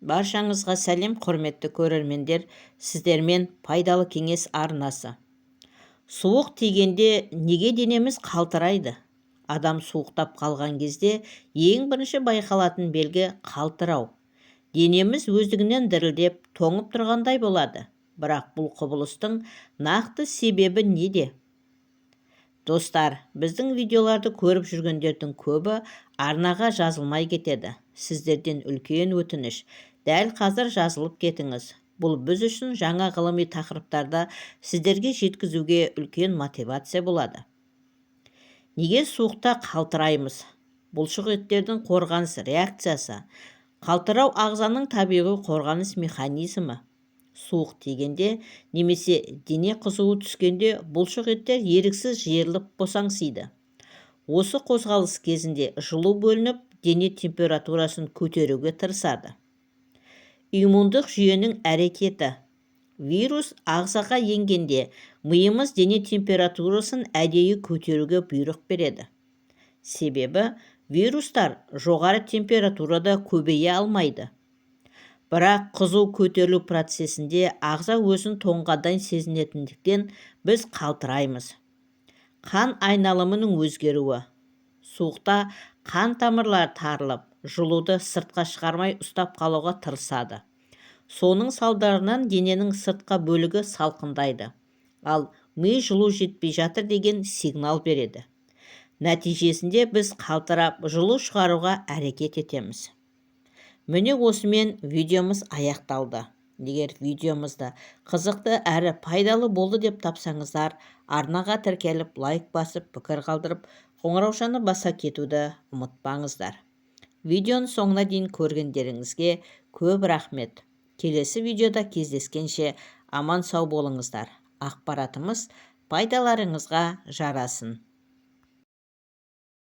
Баршаңызға сәлем, құрметті көрермендер. Сіздермен пайдалы кеңес арнасы. Суық тигенде неге денеміз қалтырайды? Адам суықтап қалған кезде ең бірінші байқалатын белгі қалтырау. Денеміз өздігінен дірілдеп, тоңып тұрғандай болады. Бірақ бұл құбылыстың нақты себебі неде? Достар, біздің видеоларды көріп жүргендердің көбі арнаға жазылмай кетеді. Сіздерден үлкен өтініш. Дәл қазір жазылып кетіңіз. Бұл біз үшін жаңа ғылыми тақырыптарда сіздерге жеткізуге үлкен мотивация болады. Неге суықта қалтыраймыз? Бұлшық еттердің қорғаныс реакциясы. Қалтырау ағзаның табиғи қорғаныс механизмі. Суық тигенде немесе дене қызуы түскенде бұлшық еттер еріксіз жиырылып босаңсиды. Осы қозғалыс кезінде жылу бөлініп, дене температурасын көтеруге тырысады. Иммундық жүйенің әрекеті. Вирус ағзаға енгенде миымыз дене температурасын әдейі көтеруге бұйрық береді. Себебі вирустар жоғары температурада көбейе алмайды. Бірақ қызу көтерілу процесінде ағза өзін тоңғандай сезінетіндіктен біз қалтыраймыз. Қан айналымының өзгеруі. Суықта қан тамырлары тарылып, жылуды сыртқа шығармай ұстап қалуға тырысады. Соның салдарынан дененің сыртқа бөлігі салқындайды. Ал ми жылу жетпей жатыр деген сигнал береді. Нәтижесінде біз қалтырап, жылу шығаруға әрекет етеміз. Міне осымен видеомыз аяқталды. Егер видеомызды қызықты әрі пайдалы болды деп тапсаңыздар, арнаға тіркеліп, лайк басып, пікір қалдырып, қоңыраушаны баса кетуді ұмытпаңыздар. Видеоның соңына дейін көргендеріңізге көп рахмет. Келесі видеода кездескенше аман сау болыңыздар. Ақпаратымыз пайдаларыңызға жарасын.